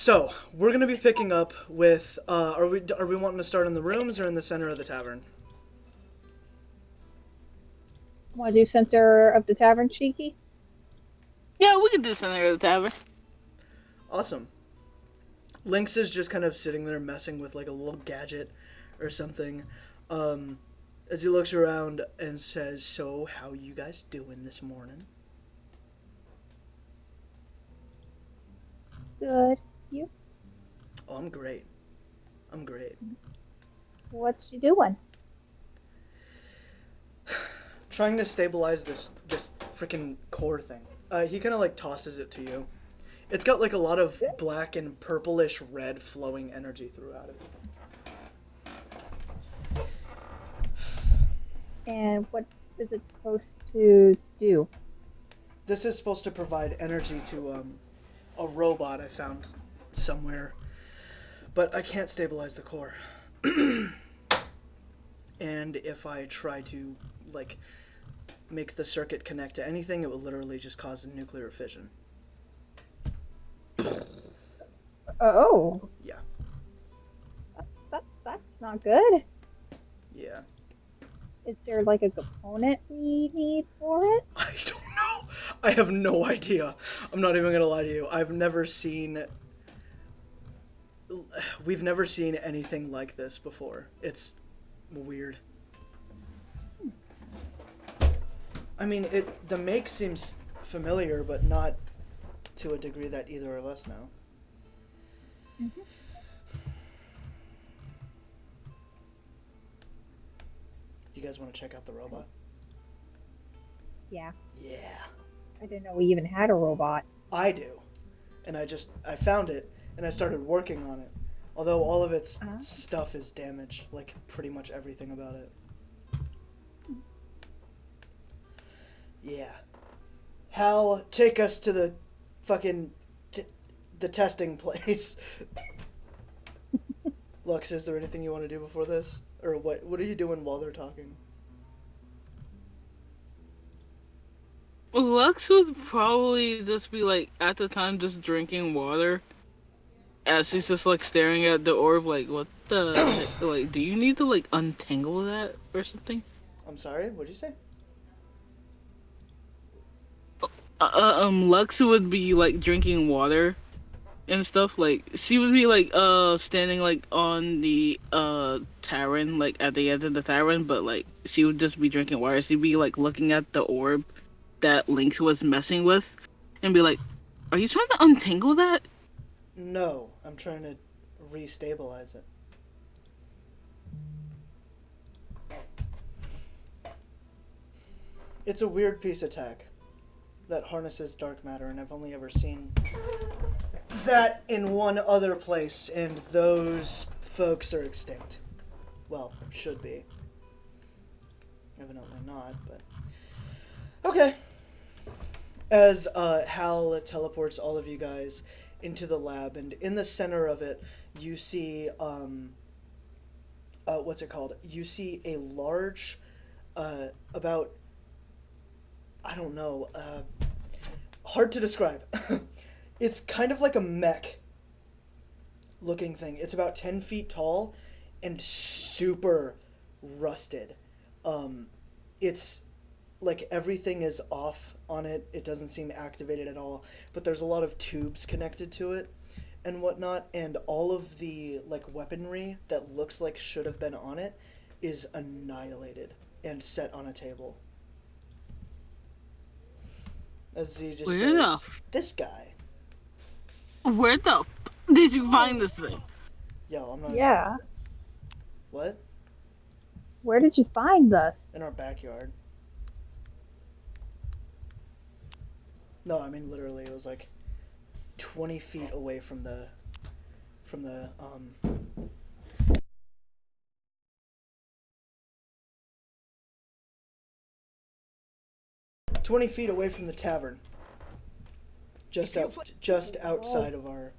So we're gonna be picking up with. Are we wanting to start in the rooms or in the center of the tavern? Want to do center of the tavern, Cheeky? Yeah, we could do something at the tavern. Awesome. Lynx is just kind of sitting there messing with like a little gadget or something, um, as he looks around and says, "So how you guys doing this morning?" Good. You? Oh, I'm great. I'm great. What you doing? Trying to stabilize this freaking core thing. He kind of like tosses it to you. It's got like a lot of Good. black and purplish red flowing energy throughout it. And what is it supposed to do? This is supposed to provide energy to a robot I found somewhere, but I can't stabilize the core. And if I try to like make the circuit connect to anything, it will literally just cause a nuclear fission. Oh, Yeah, that's not good. yeah. Is there like a component we need for it? I don't know. I have no idea. I'm not even gonna lie to you. We've never seen anything like this before. It's weird. I mean, the make seems familiar, but not to a degree that either of us know. Hmm. You guys want to check out the robot? Yeah, Yeah, I didn't know we even had a robot. I do. And I found it and I started working on it. Although all of its Uh, stuff is damaged, like pretty much everything about it. Yeah. Hal, take us to the fucking the testing place. Lux, is there anything you want to do before this, or what are you doing while they're talking? Lux would probably just be like at the time just drinking water as she's just like staring at the orb like what the heck? Like do you need to like untangle that or something? I'm sorry, what'd you say? Lux would be like drinking water and stuff. Like she would be like standing like on the tavern like at the end of the tavern, but like she would just be drinking water. She'd be like looking at the orb that Lynx was messing with and be like, "Are you trying to untangle that?" No, I'm trying to restabilize it. It's a weird piece of tech that harnesses dark matter, and I've only ever seen that in one other place, and those folks are extinct. Well, should be. Evidently not, but. Okay. As Hal teleports all of you guys into the lab, and in the center of it, you see, what's it called? You see a large, about, I don't know, hard to describe. It's kind of like a mech looking thing. It's about 10 feet tall and super rusted. It's like everything is off on it. It doesn't seem activated at all, but there's a lot of tubes connected to it and whatnot, and all of the like weaponry that looks like should have been on it is annihilated and set on a table. As he just Where the says, "This guy." where the did you find oh, this thing? Yo, I'm not. yeah. What? Where did you find this? In our backyard. No, I mean literally. It was like 20 feet away from the 20 feet away from the tavern. Just Oh, outside of our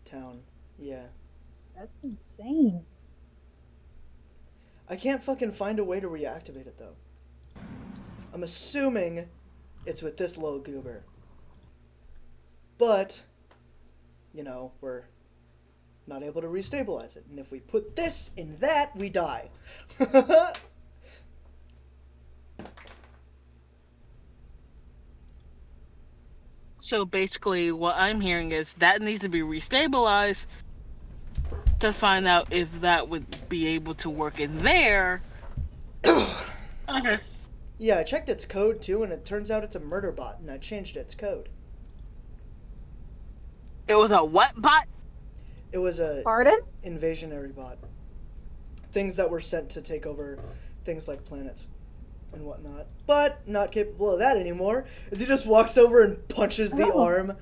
town. Yeah. that's insane. I can't fucking find a way to reactivate it though. I'm assuming it's with this little goober. But we're not able to restabilize it. And if we put this in that, we die. So basically, what I'm hearing is that needs to be restabilized to find out if that would be able to work in there. Okay. Yeah, I checked its code too, and it turns out it's a murder bot, and I changed its code. It was a what bot? It was a Pardon? invasionary bot. Things that were sent to take over things like planets and whatnot. But not capable of that anymore, as he just walks over and punches the arm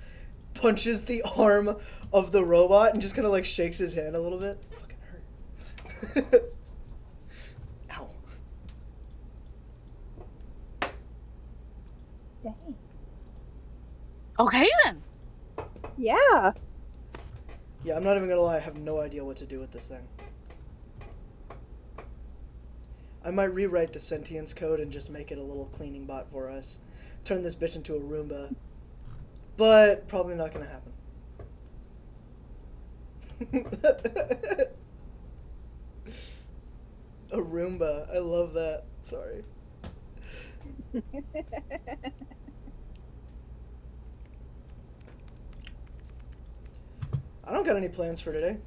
of the robot and just kind of like shakes his hand a little bit. Fucking hurt. Ow. Dang. Okay then. Yeah. Yeah, I'm not even gonna lie, I have no idea what to do with this thing. I might rewrite the sentience code and just make it a little cleaning bot for us. Turn this bitch into a Roomba. But probably not gonna happen. A Roomba. I love that. Sorry. I don't got any plans for today.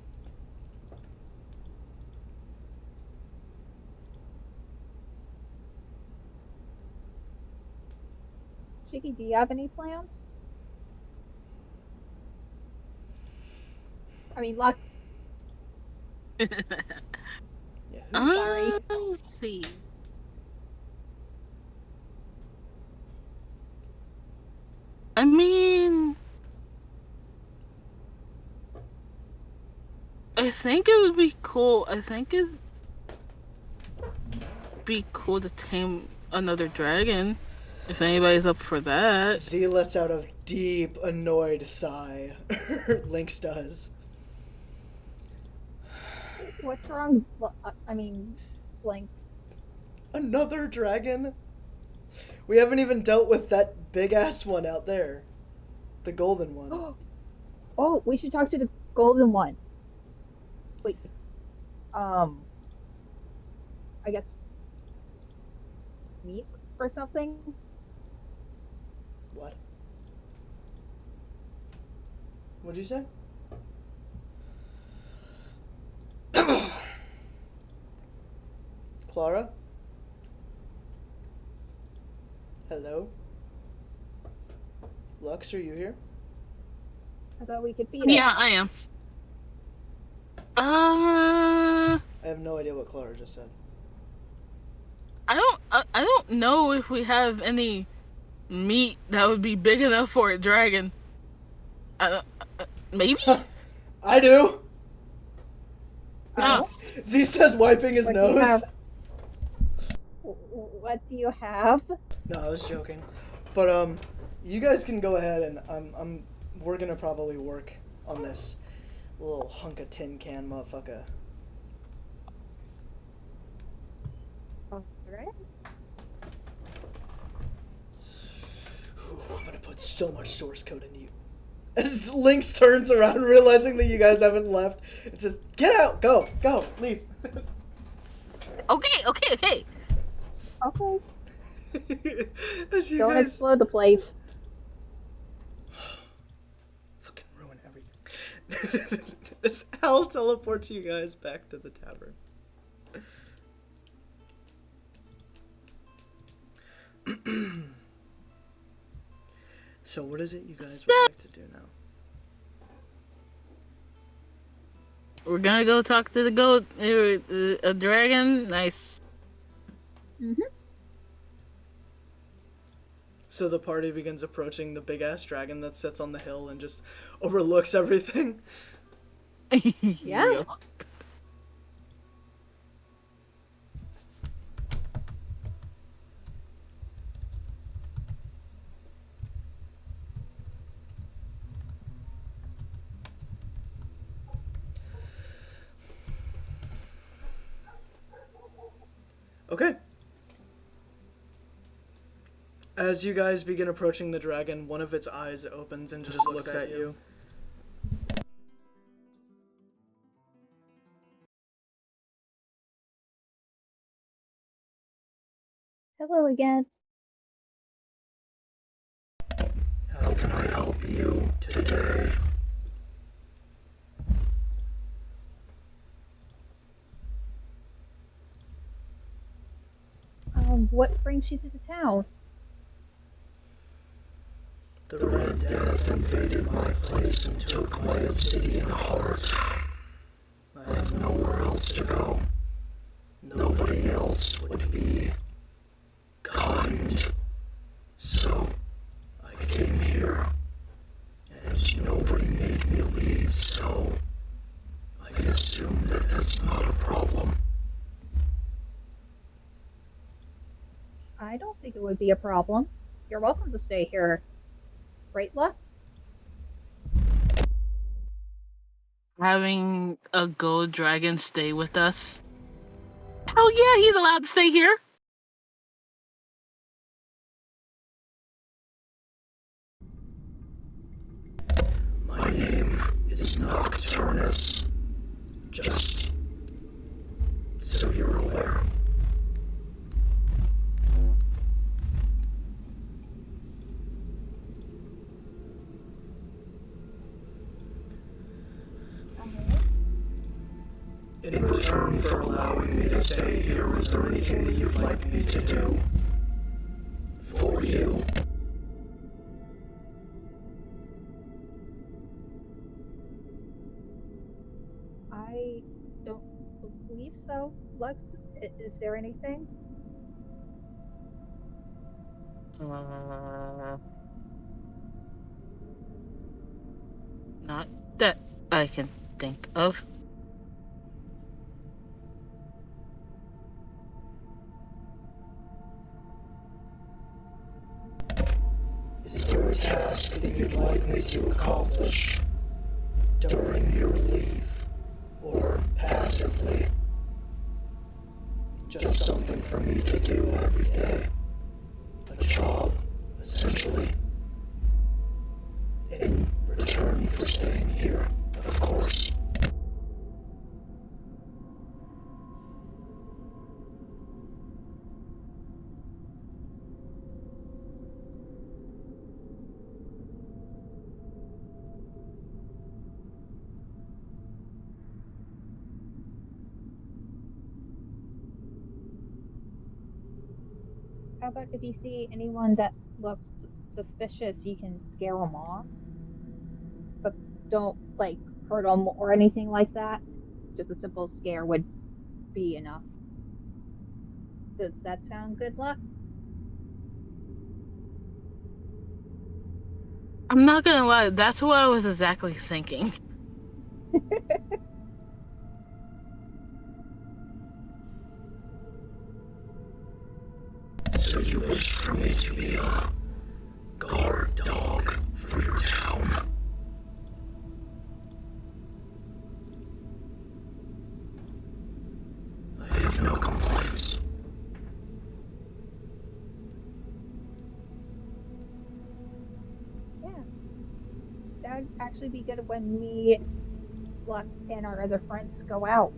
Chicky, do you have any plans? I mean, Lux. Yeah, Sorry. Let's see. I mean, I think it would be cool. I think it'd be cool to tame another dragon. If anybody's up for that. Z lets out a deep, annoyed sigh. Lynx does. What's wrong? Blinks. Another dragon? We haven't even dealt with that big-ass one out there. The golden one. Oh, we should talk to the golden one. Wait. I guess meat or something. What? What'd you say? Clara? Hello? Lux, are you here? I thought we could beat it. Yeah, I am. I have no idea what Clara just said. I don't know if we have any meat that would be big enough for a dragon. Maybe? I do! Oh. Z says wiping his What do you nose. have? What do you have? No, I was joking. But you guys can go ahead and we're gonna probably work on this little hunk of tin can motherfucker. Alright. Ooh, I'm gonna put so much source code into you. As Lynx turns around, realizing that you guys haven't left, it says, "Get out! Go! Go! Leave!" Okay. Okay. As you Don't guys explode the place. fucking ruin everything. As Hal teleports you guys back to the tavern. So what is it you guys would like to do now? We're gonna go talk to the goat, a dragon. Nice. Mm-hmm. So the party begins approaching the big ass dragon that sits on the hill and just overlooks everything. Yeah. Okay. As you guys begin approaching the dragon, one of its eyes opens and just looks at you. Hello again. How can I help you today? What brings you to the town? The Red Death invaded my place and took my obsidian heart. I have nowhere else to go. Nobody else would be kind. So, I came here. And nobody made me leave, so I assume that that's not a problem. I don't think it would be a problem. You're welcome to stay here. Right, Lux? Having a gold dragon stay with us. Oh yeah, he's allowed to stay here. My name is Nocturnus. Just so you're aware. In return for allowing me to stay here, is there anything that you'd like me to do for you? I don't believe so. Lux, is there anything? Uh, Not that I can think of. Is there a task that you'd like me to accomplish during your leave? Or passively? Just something for me to do every day. A job, essentially. In return for staying here, of course. How about if you see anyone that looks suspicious, you can scare them off, but don't like hurt them or anything like that. Just a simple scare would be enough. Does that sound good, Luck? I'm not gonna lie, that's what I was exactly thinking. So you wish for me to be a guard dog for your town? I have no complaints. Yeah, that would actually be good when me, Lux, and our other friends go out.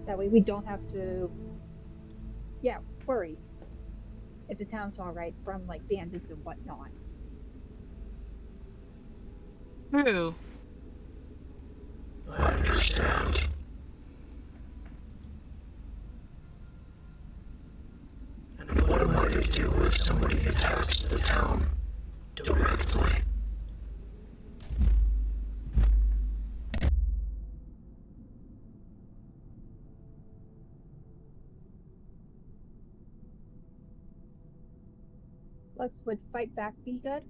That way we don't have to, yeah, worry if the town's all right from like bandits and whatnot. True. I understand. And what am I to do if somebody attacks the town directly? Lux, would fight back be good?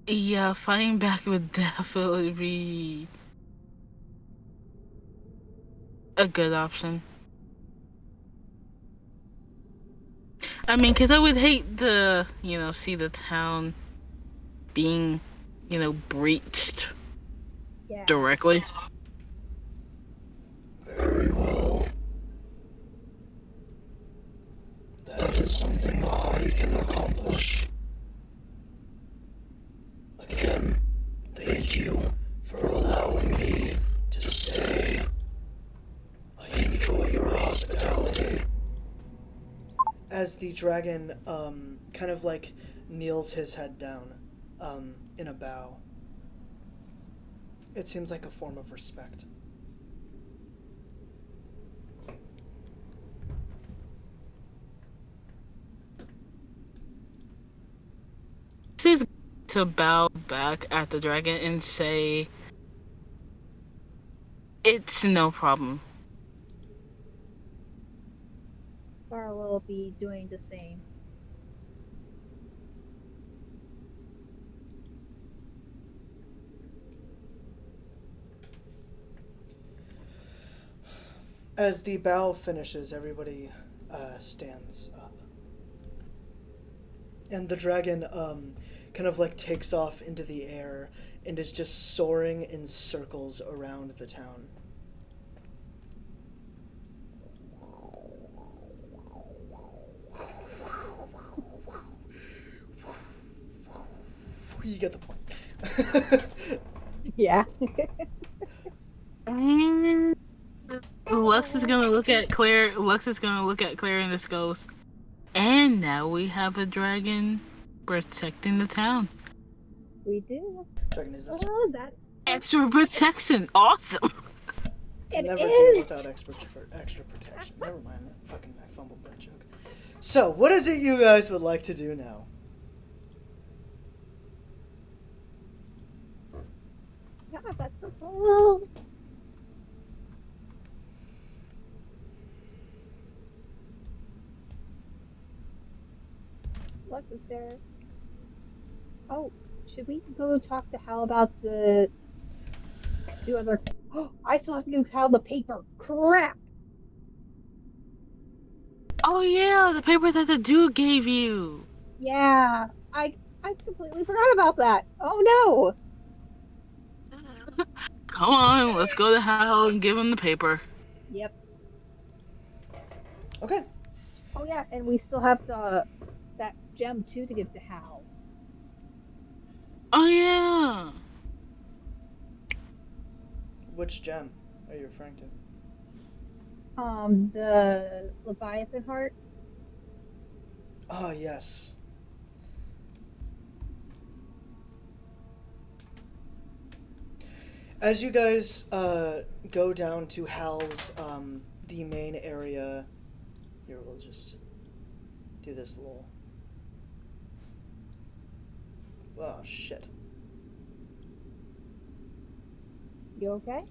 Yeah, fighting back would definitely be a good option. I mean, because I would hate to, see the town being, breached Yeah. directly. Very well. That is something I can accomplish. Again, thank as the dragon kind of like kneels his head down in a bow. It seems like a form of respect. She's to bow back at the dragon and say, "It's no problem." Scar will be doing the same. As the bow finishes, everybody stands up. And the dragon kind of like takes off into the air and is just soaring in circles around the town. You get the point. Yeah. And Lux is gonna look at Claire. Lux is gonna look at Claire and this goes, and now we have a dragon protecting the town. We do. Dragon is Oh, that's Extra protection, awesome. can it never is. deal without extra protection. Never mind. I fumbled that joke. So, what is it you guys would like to do now? Yeah, that's so cool. Lux is there. Oh, should we go talk to Hal about the other? Oh, I still have to give Hal the paper. Crap. Oh yeah, the paper that the dude gave you. Yeah, I completely forgot about that. Oh Come on, let's go to Hal and give him the paper. no. Yep. Okay. Oh yeah, and we still have that gem too to give to Hal. Oh yeah. Which gem are you referring to? The Leviathan heart. Ah, yes. As you guys go down to Hal's, the main area, here we'll just do this little. Oh shit. You okay?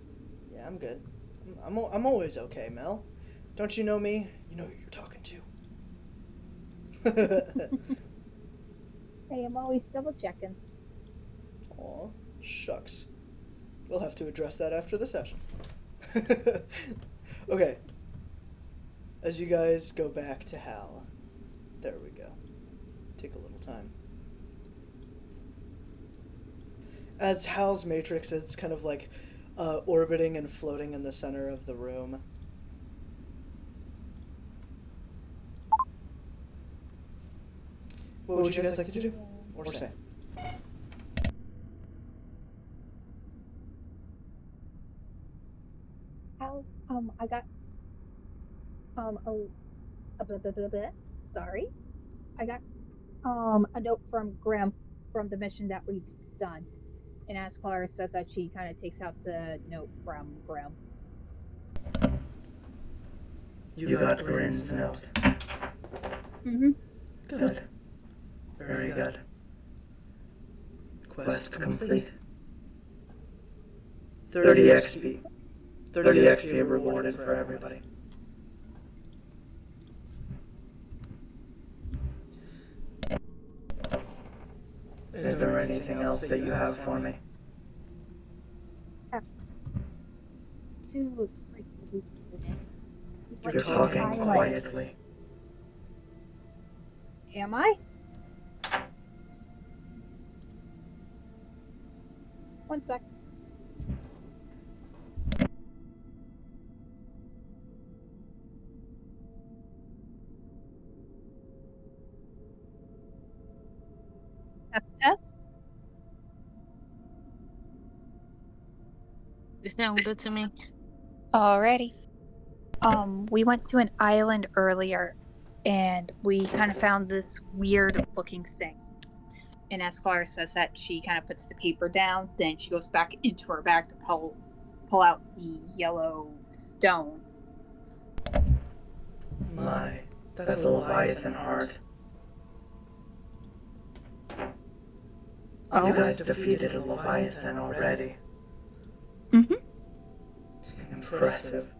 Yeah, I'm good. I'm always okay, Mel. Don't you know me? You know who you're talking to. Hey, I'm always double checking. Aw, shucks. We'll have to address that after the session. Okay. As you guys go back to Hal. There we go. Take a little time. As Hal's matrix is kind of like orbiting and floating in the center of the room. What would you guys like to do? Or say? Hal, I got sorry. I got a note from Graham from the mission that we've done. And as Clara says that she kind of takes out the note from Graham. You got Grin's note. Mm-hmm. Good. Very good. Quest complete. 30 XP. 30 XP rewarded for everybody. Is there anything else that you have for me? You're talking quietly. Am I? One sec. That's Tess. You sound good to me. Alrighty. We went to an island earlier. and we kind of found this weird looking thing. And as Clara says that, she kind of puts the paper down. Then she goes back into her bag to pull out the yellow stone. My, that's a Leviathan heart. Oh. You guys defeated a Leviathan already. Mm-hmm. Impressive.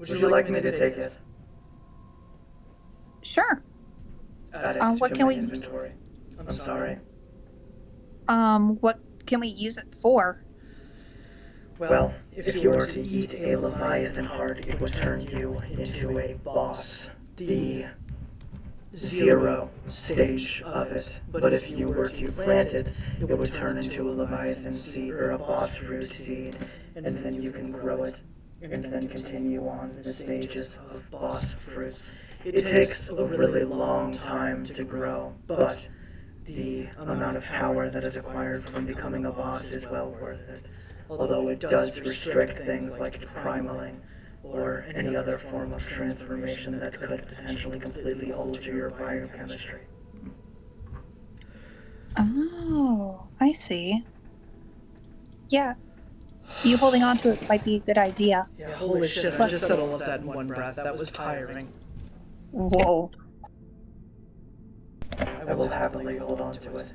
Would you like me to take it? Sure. Add it what to can my we- inventory. I'm sorry. What can we use it for? Well, if you were to eat a Leviathan heart, it would turn you into a boss. The 0 stage of it. But if you were to plant it, it would turn into a Leviathan seed or a boss fruit seed, and then you can grow it, and then continue on the stages of boss fruits. It takes a really long time to grow, but the amount of power that is acquired from becoming a boss is well worth it. Although it does restrict things like primaling or any other form of transformation that could potentially completely alter your biochemistry. Oh, I see. Yeah. You holding on to it might be a good idea. Yeah, holy shit, I just said all of that in one breath. That was tiring. Whoa. I will happily hold on to it.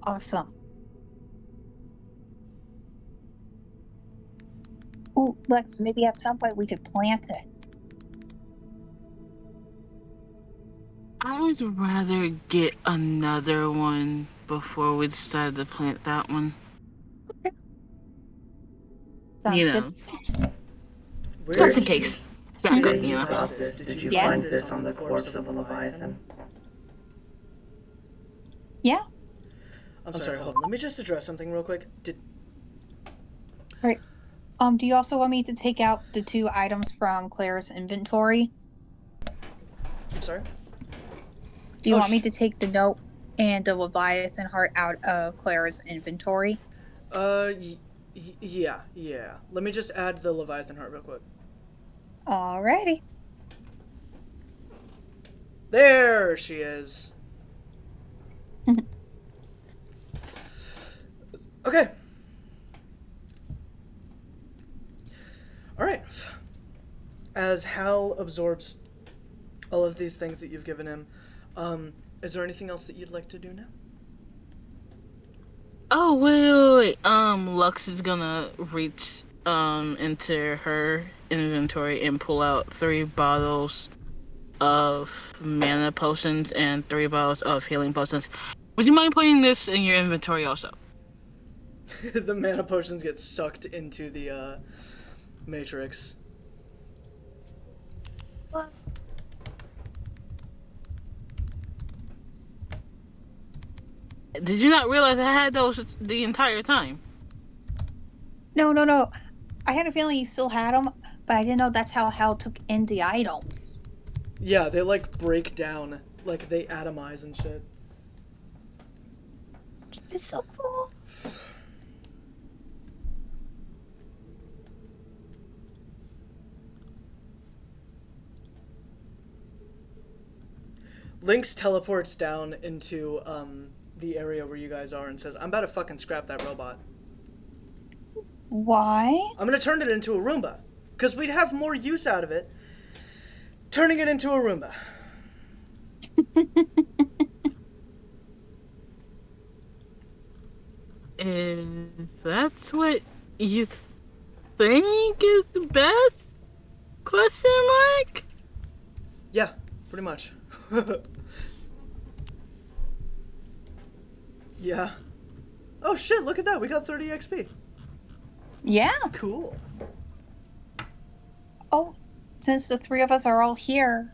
Awesome. Oh, Lex, maybe at some point we could plant it. I would rather get another one before we decide to plant that one. Sounds You good. know, Where just in did you case. say Backup, you you know. got this? Did you Yeah. find this on the corpse of a Leviathan? Yeah. I'm sorry, hold on. Let me just address something real quick. Right. Do you also want me to take out the 2 items from Claire's inventory? I'm sorry? Do you want me to take the note and the Leviathan heart out of Claire's inventory? Yeah. Let me just add the Leviathan heart real quick. Alrighty. There she is. Okay. Alright. As Hal absorbs all of these things that you've given him, is there anything else that you'd like to do now? Oh, wait. Lux is gonna reach, into her inventory and pull out 3 bottles of mana potions and 3 bottles of healing potions. Would you mind putting this in your inventory also? The mana potions get sucked into the, matrix. What? Did you not realize I had those the entire time? No. I had a feeling you still had them, but I didn't know that's how Hal took in the items. Yeah, they like break down, like they atomize and shit. It's so cool. Lynx teleports down into the area where you guys are and says, "I'm about to fucking scrap that robot. Why? I'm gonna turn it into a Roomba, because we'd have more use out of it turning it into a Roomba." If that's what you think is the best? Question mark? Yeah, pretty much. Yeah. Oh shit, look at that. We got 30 XP. Yeah. Cool. Oh, since the 3 of us are all here,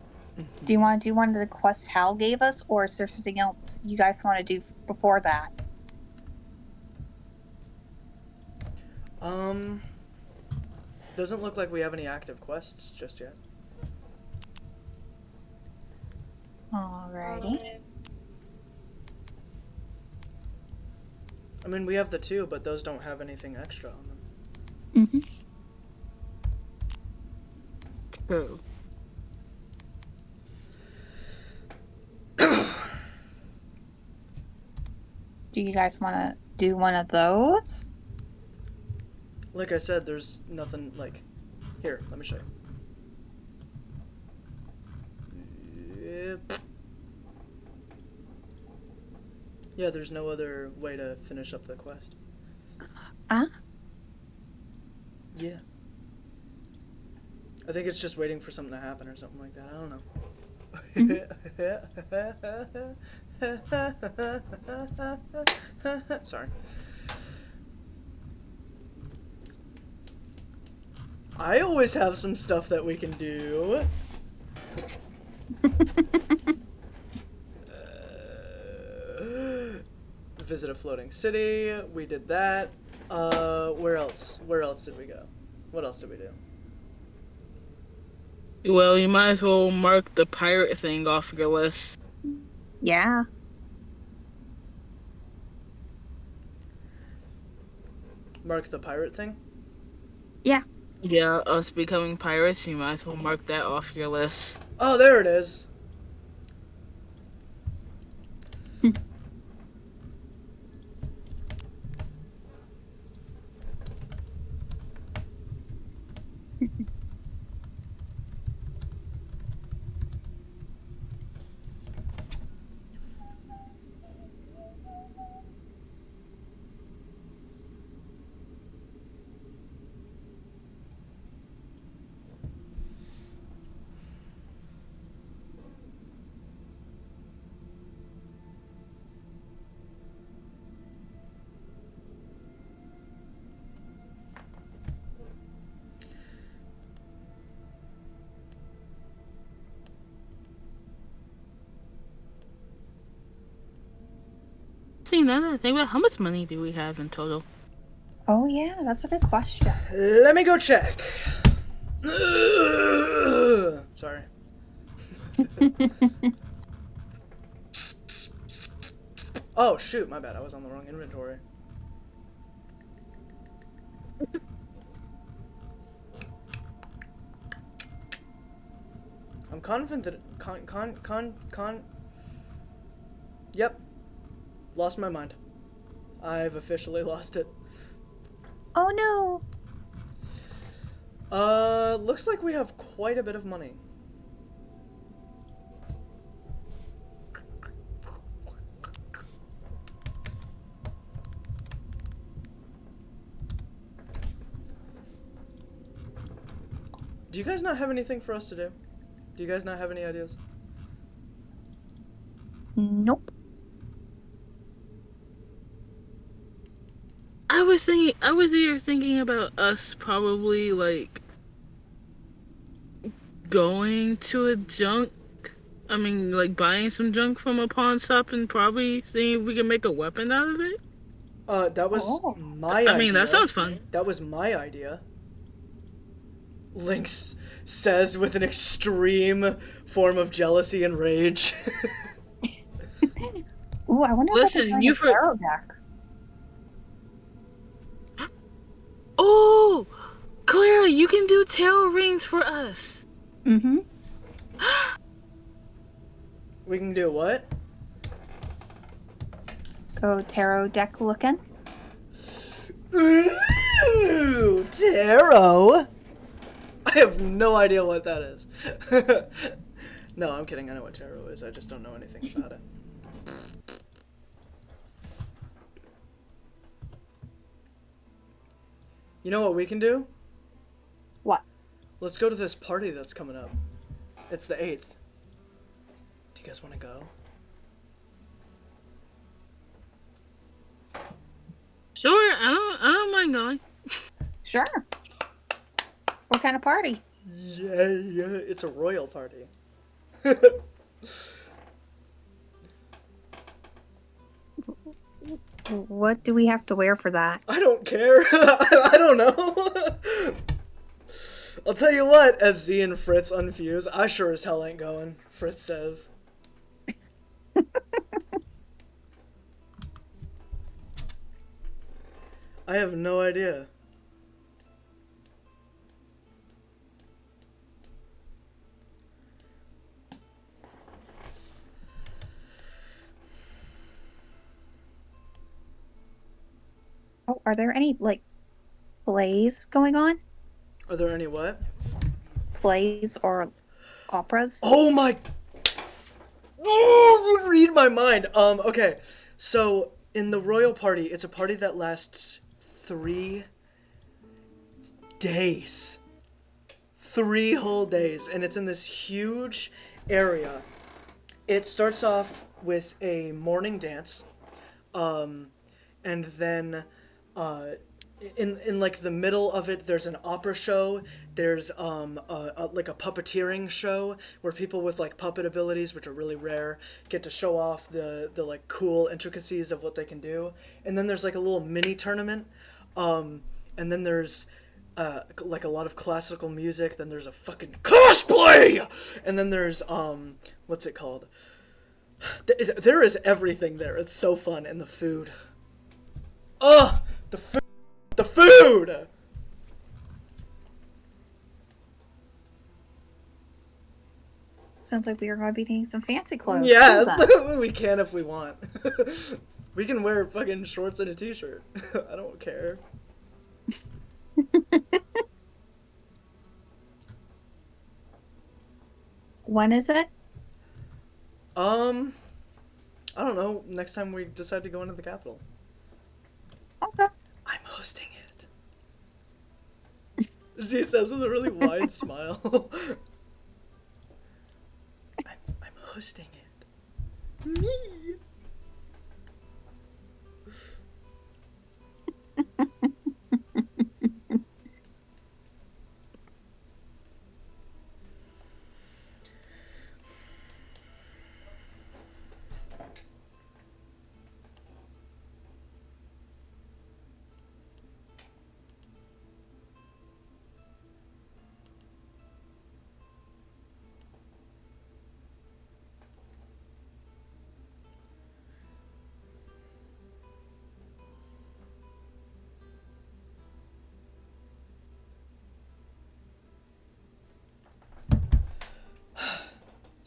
do you want to do one of the quests Hal gave us, or is there something else you guys want to do before that? Doesn't look like we have any active quests just yet. Alrighty. I mean, we have the 2, but those don't have anything extra on them. Mm-hmm. True. Do you guys want to do one of those? Like I said, there's nothing like. Here, let me show you. Yep. Yeah, there's no other way to finish up the quest. Ah. Yeah. I think it's just waiting for something to happen or something like that. I don't know. Sorry. I always have some stuff that we can do. Visit a floating city. We did that. Where else? Where else did we go? What else did we do? Well, you might as well mark the pirate thing off your list. Yeah. Mark the pirate thing? Yeah. Yeah, us becoming pirates, you might as well mark that off your list. Oh, there it is. See, now that I think about it, how much money do we have in total? Oh, yeah, that's a good question. Let me go check. Sorry. Oh, shoot, my bad. I was on the wrong inventory. I'm confident that Yep. Lost my mind. I've officially lost it. Oh, no. Looks like we have quite a bit of money. Do you guys not have anything for us to do? Do you guys not have any ideas? Nope. I was either thinking about us probably, like, going to a junk, like, buying some junk from a pawn shop and probably seeing if we can make a weapon out of it. That was Oh. my idea. That sounds fun. That was my idea. Lynx says with an extreme form of jealousy and rage. Ooh, I wonder Listen, if I can you find a tarot deck. Oh, Clara, you can do tarot rings for us. Mm-hmm. We can do what? Go tarot deck looking. Ooh, tarot. I have no idea what that is. No, I'm kidding. I know what tarot is. I just don't know anything about it. You know what we can do? What? Let's go to this party that's coming up. It's the 8th. Do you guys want to go? Sure, I don't mind going. Sure. What kind of party? Yeah, it's a royal party. What do we have to wear for that? I don't care. I don't know. I'll tell you what, as Z and Fritz unfuse, I sure as hell ain't going, Fritz says. I have no idea. are there any like plays going on? Are there any what? Plays or operas? Oh my! Oh, you read my mind. Okay, so in the royal party, it's a party that lasts 3 days. 3 whole days, and it's in this huge area. It starts off with a morning dance, and then in like the middle of it, there's an opera show. There's like a puppeteering show where people with like puppet abilities, which are really rare, get to show off the like cool intricacies of what they can do. And then there's like a little mini tournament, and then there's like a lot of classical music. Then there's a fucking cosplay, and then there's what's it called? There is everything there. It's so fun, and the food. Ugh, the food. The food! Sounds like we are going to be needing some fancy clothes. Yeah, we can if we want. We can wear fucking shorts and a t-shirt. I don't care. When is it? I don't know. Next time we decide to go into the Capitol. Okay. I'm hosting it. Z says with a really wide smile. I'm hosting it. Me.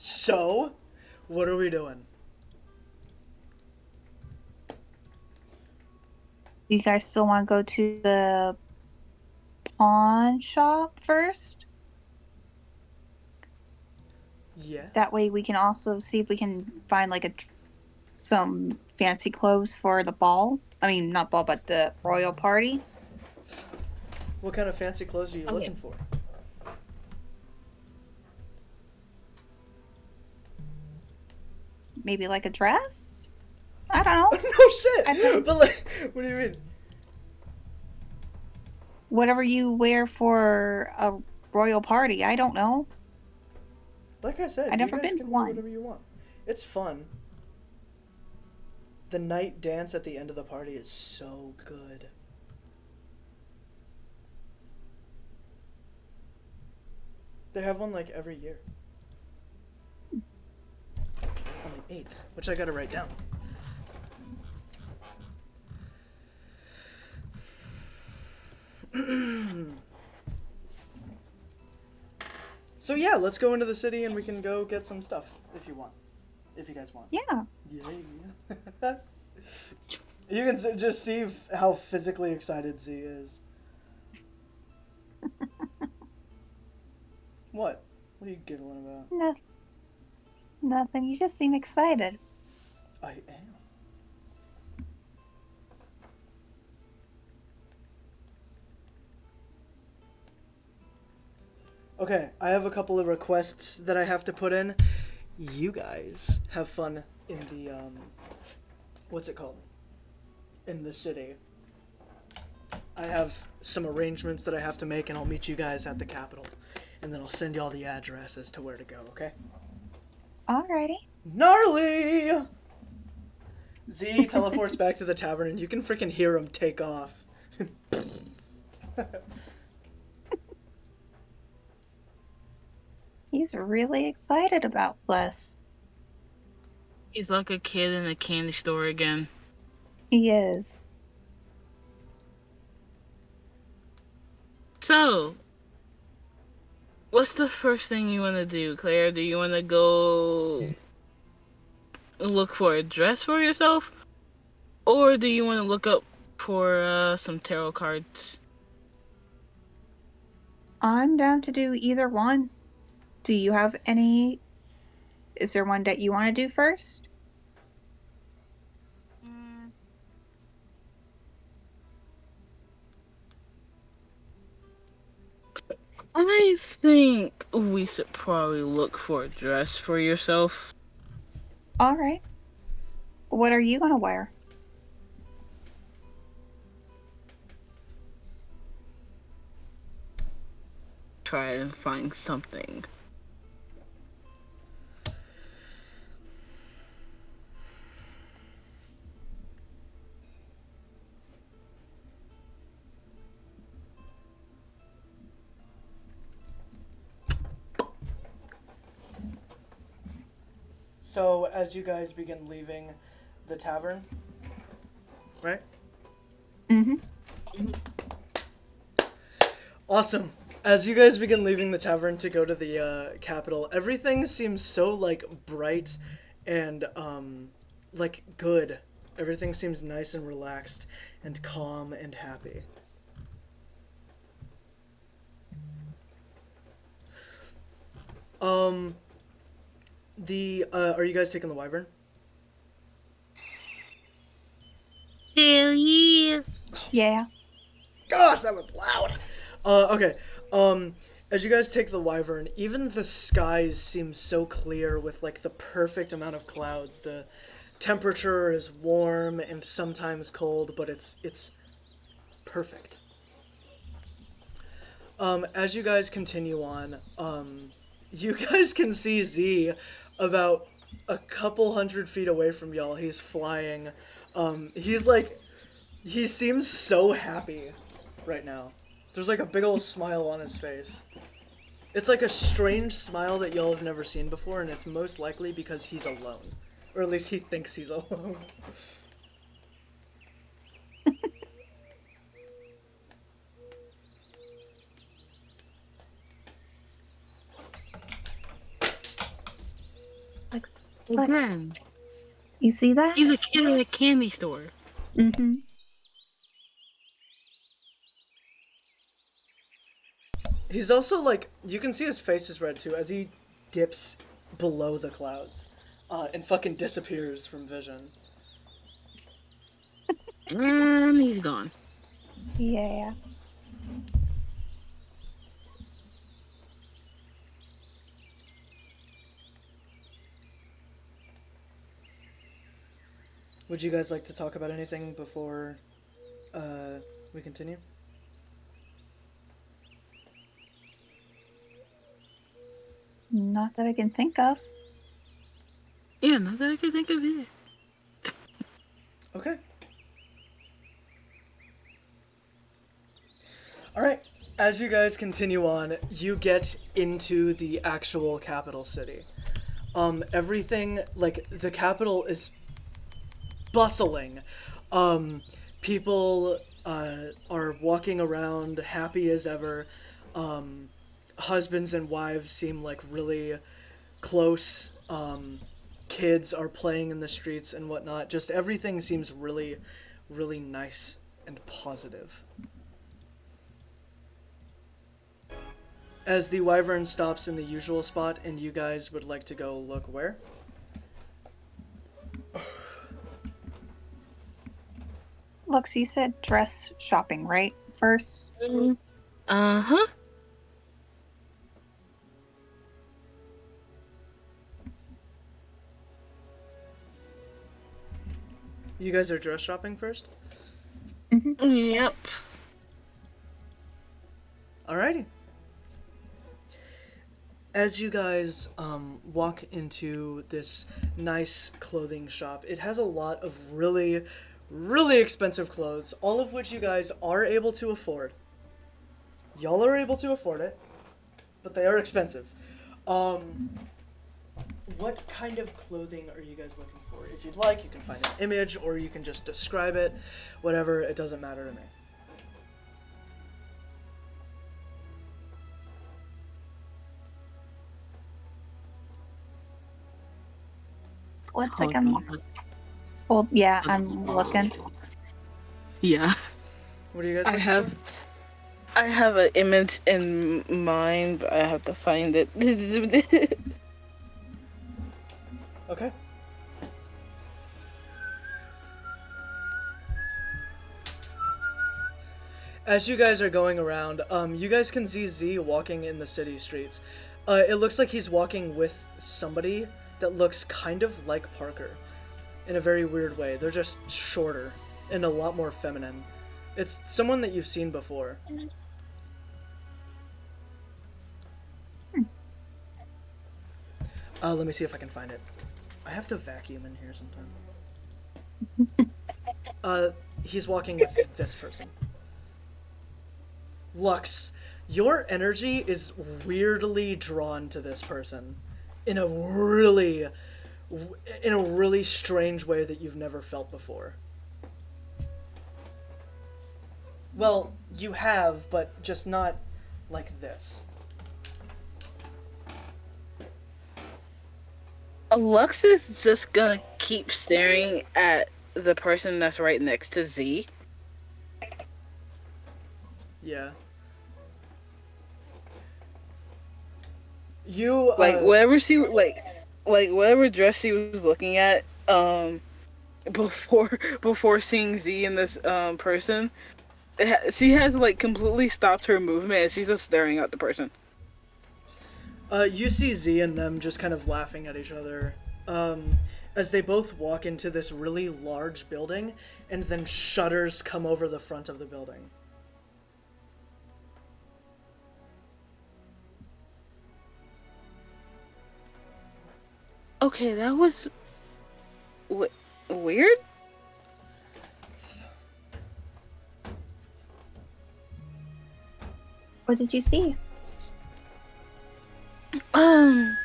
So, what are we doing? You guys still want to go to the pawn shop first? Yeah. That way we can also see if we can find like some fancy clothes for the ball. I mean, not ball, but the royal party. What kind of fancy clothes are you looking for? Maybe like a dress? I don't know. No shit! But like, what do you mean? Whatever you wear for a royal party, I don't know. Like I said, I've never you guys been can to do one. whatever you want. It's fun. The night dance at the end of the party is so good. They have one like every year. On the 8th, which I gotta write down. So yeah, let's go into the city and we can go get some stuff if you want. If you guys want. Yeah. Yeah. You can just see how physically excited Z is. What? What are you giggling about? Nothing. You just seem excited. I am. Okay, I have a couple of requests that I have to put in. You guys have fun in the, what's it called? In the city. I have some arrangements that I have to make, and I'll meet you guys at the Capitol. And then I'll send you all the address as to where to go, okay? Alrighty. Gnarly! Z teleports back to the tavern, and you can freaking hear him take off. He's really excited about this. He's like a kid in a candy store again. He is. So, what's the first thing you want to do, Claire? Do you want to go look for a dress for yourself? Or do you want to look up for some tarot cards. I'm down to do either one. Do you have any? Is there one that you want to do first? I think we should probably look for a dress for yourself. All right. What are you going to wear? Try and find something. So, as you guys begin leaving the tavern, right? Mm-hmm. Awesome. As you guys begin leaving the tavern to go to the capital, everything seems so like bright and like good. Everything seems nice and relaxed and calm and happy. Are you guys taking the wyvern? Hell yeah. Yeah. Gosh, that was loud. Okay. As you guys take the wyvern, even the skies seem so clear with like the perfect amount of clouds. The temperature is warm and sometimes cold, but it's perfect. As you guys continue on, you guys can see Z about a couple 100 feet away from y'all. He's flying. He seems so happy right now. There's like a big old smile on his face. It's like a strange smile that y'all have never seen before, and it's most likely because he's alone. Or at least he thinks he's alone. Lex, Mm-hmm. you see that? He's a kid at a candy store. Mm-hmm. He's also like, you can see his face is red too as he dips below the clouds and fucking disappears from vision. And he's gone. Yeah. Would you guys like to talk about anything before we continue? Not that I can think of. Yeah, not that I can think of either. Okay. Alright, as you guys continue on, you get into the actual capital city. Everything, like, the capital is bustling. People are walking around happy as ever. Husbands and wives seem like really close. Kids are playing in the streets and whatnot. Just everything seems really, really nice and positive. As the wyvern stops in the usual spot, and you guys would like to go look where? Lux, you said dress shopping, right? First? Uh-huh. You guys are dress shopping first? Mm-hmm. Yep. Alrighty. As you guys walk into this nice clothing shop, it has a lot of really, really expensive clothes, all of which you guys are able to afford. Y'all are able to afford it, but they are expensive. What kind of clothing are you guys looking for? If you'd like, you can find an image, or you can just describe it. Whatever, it doesn't matter to me. One second. Well, yeah, I'm looking. Yeah. What are you guys I looking have for? I have an image in mind, but I have to find it. Okay. As you guys are going around, you guys can see Z walking in the city streets. It looks like he's walking with somebody that looks kind of like Parker, in a very weird way. They're just shorter and a lot more feminine. It's someone that you've seen before. Let me see if I can find it. I have to vacuum in here sometime. He's walking with this person. Lux, your energy is weirdly drawn to this person in a really strange way that you've never felt before. Well, you have, but just not like this. Lux is just gonna keep staring at the person that's right next to Z. Yeah. You Like whatever she like whatever dress she was looking at before seeing Z in this person, she has like completely stopped her movement and she's just staring at the person. You see Z and them just kind of laughing at each other as they both walk into this really large building, and then shutters come over the front of the building. Okay, that was weird. What did you see? Um,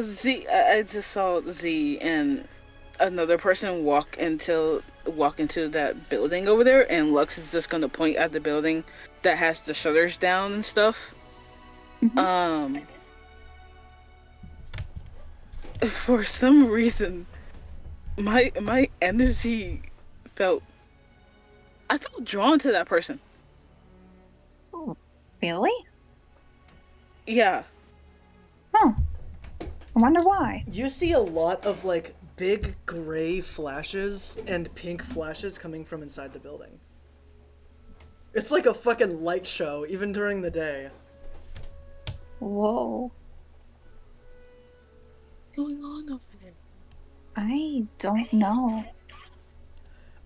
Z. I just saw Z and another person walk into that building over there, and Lux is just gonna point at the building that has the shutters down and stuff. Mm-hmm. For some reason, my energy felt I felt drawn to that person. Oh, really? Yeah. Oh, I wonder why. You see a lot of like big gray flashes and pink flashes coming from inside the building. It's like a fucking light show, even during the day. Whoa. What's going on over there? I don't know.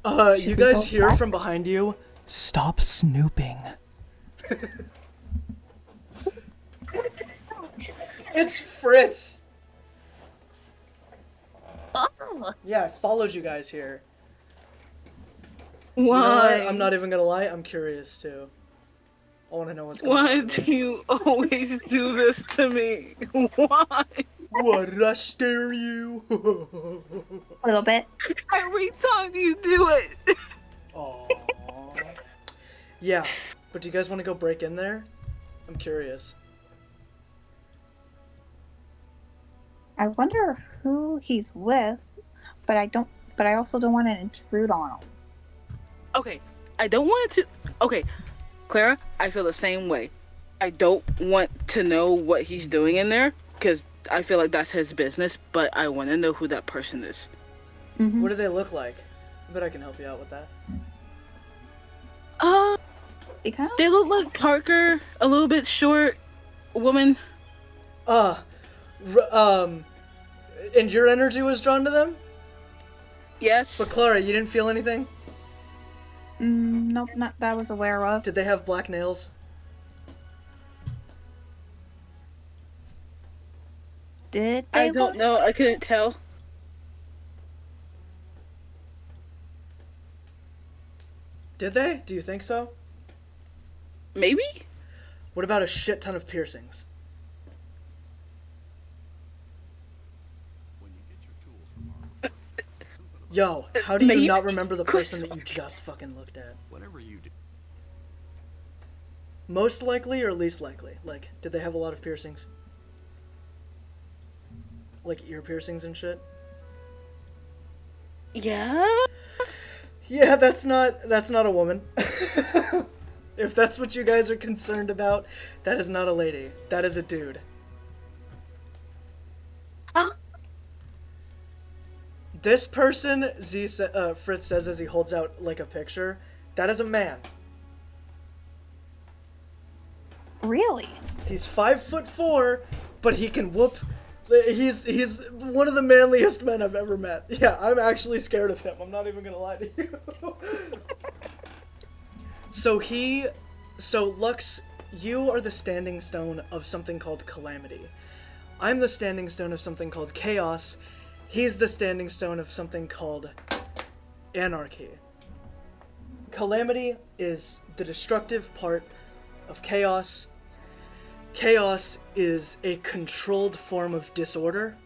Should You we guys go hear check? from behind you, "Stop snooping." It's Fritz! Oh. Yeah, I followed you guys here. Why? You know what? I'm not even gonna lie, I'm curious too. I wanna know what's going on. Why do you always do this to me? Why? Would I scare you? A little bit. Every time you do it. Aww. Yeah, but do you guys want to go break in there? I'm curious. I wonder who he's with, but I also don't want to intrude on him. Okay, I don't want to. Okay, Clara, I feel the same way. I don't want to know what he's doing in there because I feel like that's his business, but I want to know who that person is. Mm-hmm. What do they look like? I bet I can help you out with that. They look like Parker, a little bit short woman. And your energy was drawn to them? Yes. But Clara, you didn't feel anything? Nope, not that I was aware of. Did they have black nails? Did they I don't know. I couldn't tell. Did they? Do you think so? Maybe? What about a shit ton of piercings? Yo, how do you Maybe? not remember the person that you just fucking looked at? Whatever you do. Most likely or least likely? Like, did they have a lot of piercings? Like ear piercings and shit? Yeah. Yeah, that's not a woman. If that's what you guys are concerned about, that is not a lady. That is a dude. Huh? This person, Fritz says as he holds out like a picture, that is a man. Really? He's 5'4", but he can whoop. He's one of the manliest men I've ever met. Yeah, I'm actually scared of him. I'm not even gonna lie to you. So Lux, you are the standing stone of something called Calamity. I'm the standing stone of something called Chaos. He's the standing stone of something called Anarchy. Calamity is the destructive part of Chaos. Chaos is a controlled form of disorder.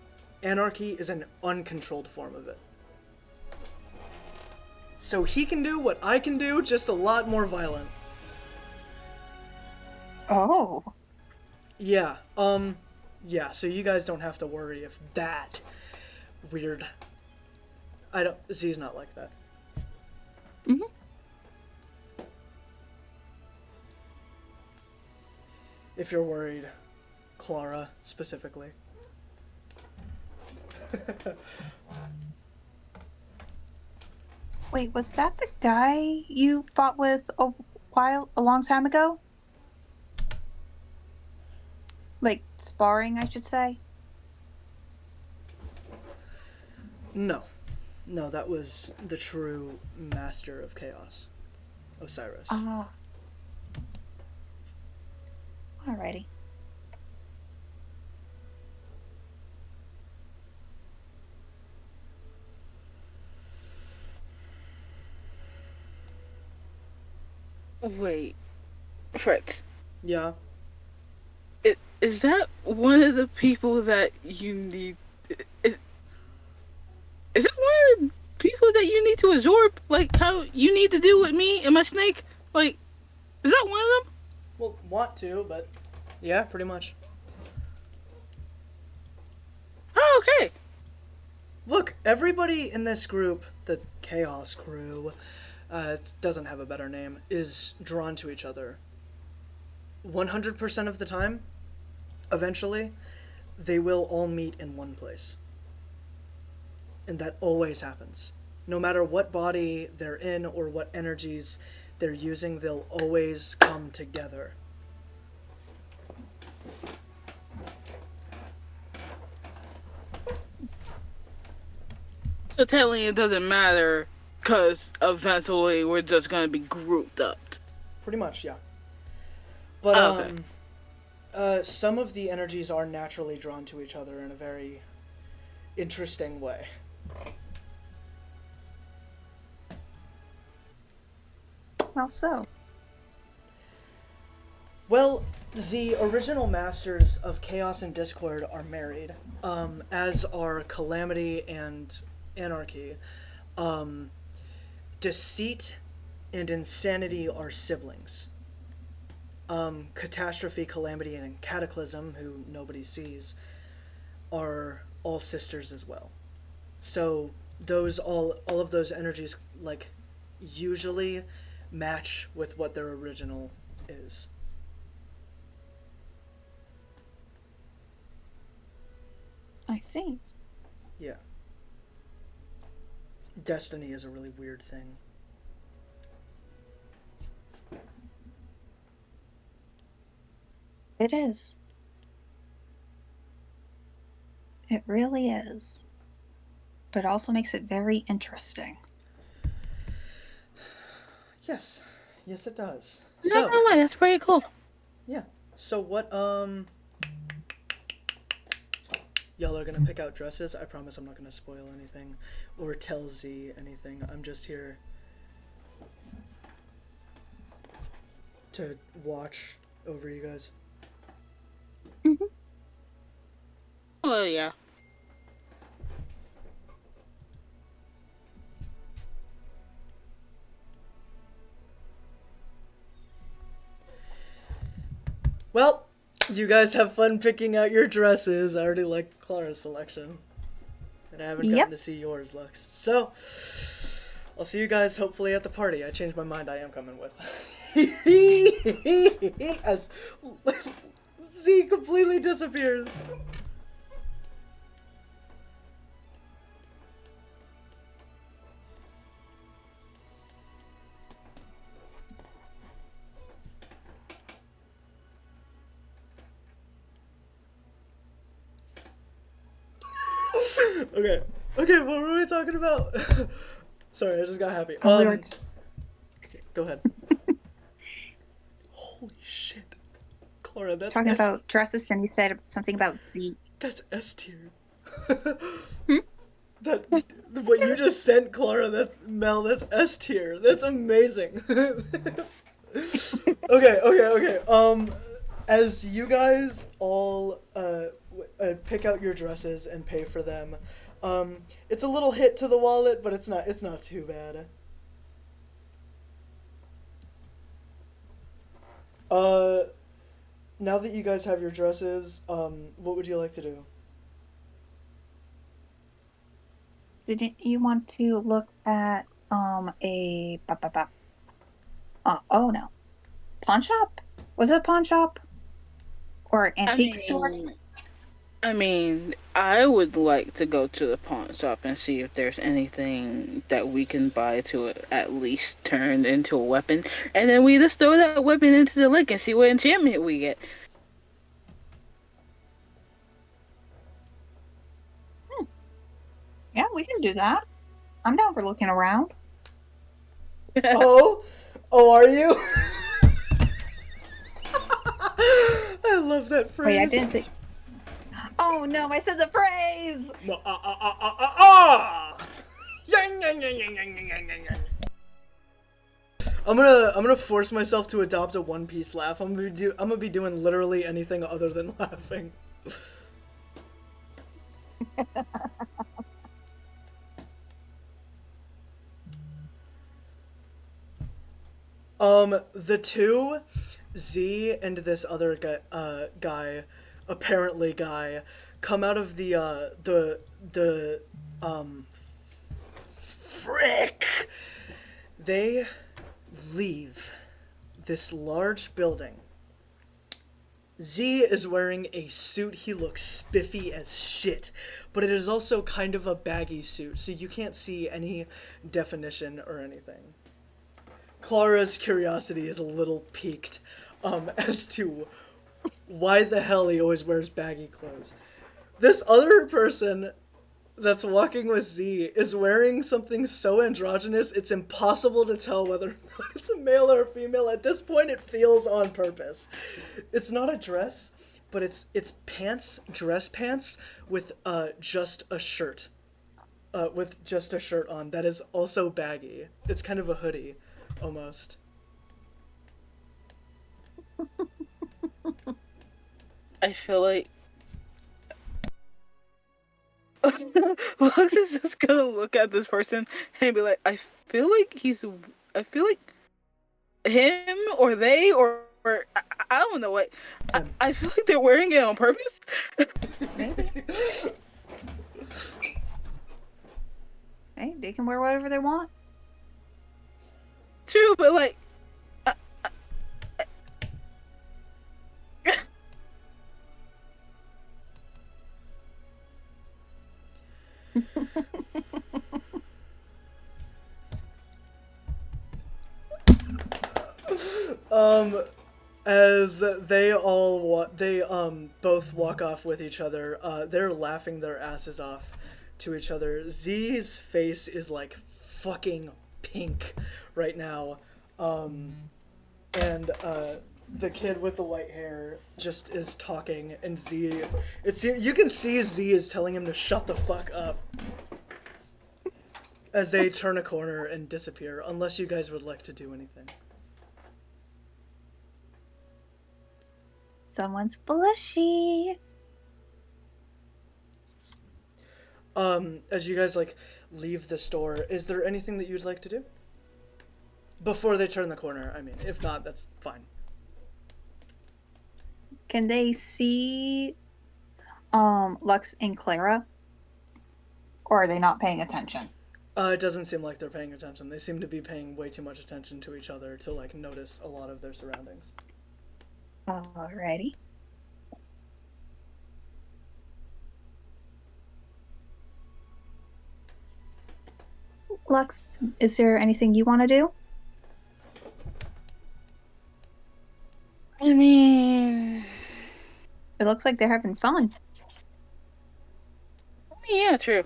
Anarchy is an uncontrolled form of it. So he can do what I can do, just a lot more violent. Oh. Yeah, yeah, so you guys don't have to worry if that weird... Z's not like that. Mm-hmm. If you're worried, Clara, specifically. Wait, was that the guy you fought with a long time ago? Like, sparring, I should say? No. No, that was the true master of chaos, Osiris. Ah. Alrighty. Wait, Fritz. Yeah. Is that one of the people that you need? Is it one of the people that you need to absorb? Like how you need to do with me and my snake? Like, is that one of them? Well, want to, but yeah, pretty much. Oh, okay. Look, everybody in this group, the Chaos Crew, it doesn't have a better name, is drawn to each other. 100% of the time, eventually, they will all meet in one place. And that always happens. No matter what body they're in or what energies they're using, they'll always come together. So telling it doesn't matter because eventually we're just gonna be grouped up. Pretty much, yeah. But Okay. some of the energies are naturally drawn to each other in a very interesting way. How so? Well, the original masters of Chaos and Discord are married, as are Calamity and Anarchy. Deceit and Insanity are siblings. Catastrophe, Calamity, and Cataclysm, who nobody sees, are all sisters as well. So those all of those energies like usually match with what their original is. I see. Yeah. Destiny is a really weird thing. It is. It really is. But it also makes it very interesting. Yes. Yes, it does. No, that's pretty cool. Yeah. So what, y'all are gonna pick out dresses? I promise I'm not gonna spoil anything or tell Z anything. I'm just here to watch over you guys. Mm-hmm. Oh yeah. Well, you guys have fun picking out your dresses. I already like Clara's selection. And I haven't Yep. gotten to see yours, Lux. So, I'll see you guys hopefully at the party. I changed my mind. I am coming with. As Z completely disappears. Okay. Okay, what were we talking about? Sorry, I just got happy. We were Go ahead. Holy shit. Clara, that's talking S- about dresses, and you said something about Z. That's S tier. Hmm? That what you just sent, Clara, that's Mel, that's S tier. That's amazing. Okay. As you guys all pick out your dresses and pay for them, it's a little hit to the wallet, but it's not too bad. Now that you guys have your dresses, what would you like to do? Didn't you want to look at a oh no, pawn shop? Was it a pawn shop or antique store? I would like to go to the pawn shop and see if there's anything that we can buy to at least turn into a weapon, and then we just throw that weapon into the lake and see what enchantment we get. Yeah, we can do that. I'm down for looking around. Oh, are you? I love that phrase. Wait, I didn't say. Oh no, I said the phrase. I'm gonna force myself to adopt a One Piece laugh. I'm gonna be doing literally anything other than laughing. The two, Z and this other guy, apparently guy, come out of the frick. They leave this large building. Z is wearing a suit. He looks spiffy as shit, but it is also kind of a baggy suit, so you can't see any definition or anything. Clara's curiosity is a little piqued as to why the hell he always wears baggy clothes. This other person that's walking with Z is wearing something so androgynous it's impossible to tell whether or not it's a male or a female. At this point, it feels on purpose. It's not a dress, but it's pants, dress pants with just a shirt. With just a shirt on that is also baggy. It's kind of a hoodie, almost. I feel like Lux is just gonna look at this person and be like, I feel like him or they or I don't know what. I feel like they're wearing it on purpose. Maybe. Hey, they can wear whatever they want. True, but like. As they both walk off with each other, they're laughing their asses off to each other. Z's face is like fucking pink right now, and the kid with the white hair just is talking, and you can see Z is telling him to shut the fuck up as they turn a corner and disappear, unless you guys would like to do anything. Someone's blushy. As you guys like leave the store, is there anything that you'd like to do before they turn the corner? I mean, if not, that's fine. Can they see Lux and Clara? Or are they not paying attention? It doesn't seem like they're paying attention. They seem to be paying way too much attention to each other to, like, notice a lot of their surroundings. Alrighty. Lux, is there anything you want to do? I mean, It looks like they're having fun. yeah, true.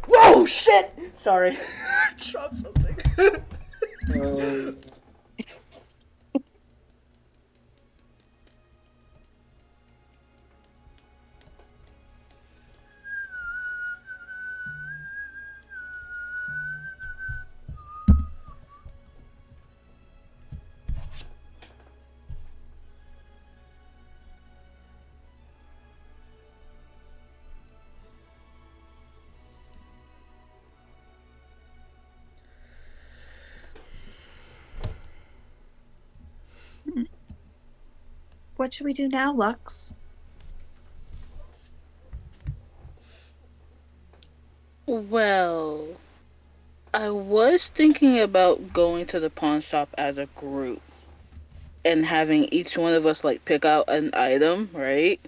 Whoa, shit! Sorry. Dropped something. What should we do now, Lux? Well, I was thinking about going to the pawn shop as a group and having each one of us like pick out an item, right?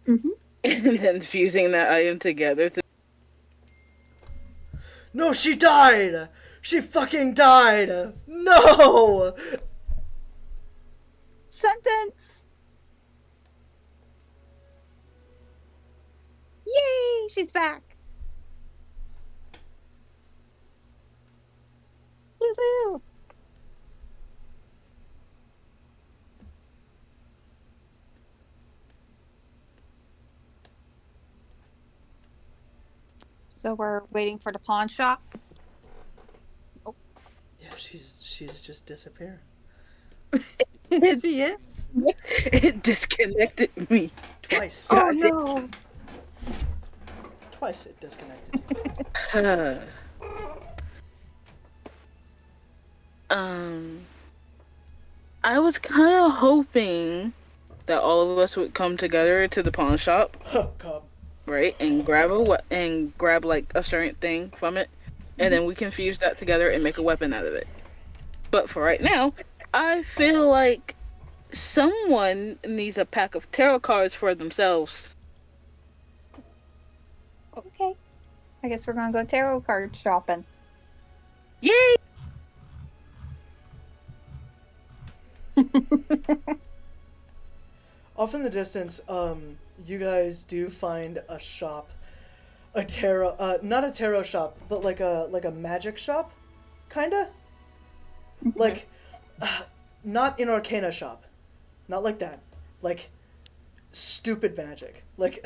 Mm-hmm. And then fusing that item together to. No, she died! She fucking died! No! Sentence! Yay! She's back! Woohoo! So we're waiting for the pawn shop. Yeah, she's just disappeared. She is? It disconnected me. Twice. Oh God no! Twice it disconnected you. I was kind of hoping that all of us would come together to the pawn shop, Cub. right, and grab like a certain thing from it, and then we can fuse that together and make a weapon out of it. But for right now, I feel like someone needs a pack of tarot cards for themselves. Okay. I guess we're gonna go tarot card shopping. Yay! Off in the distance, you guys do find a shop, a tarot, not a tarot shop, but like a magic shop, kinda. Like, not an arcana shop, not like that. Like, stupid magic, like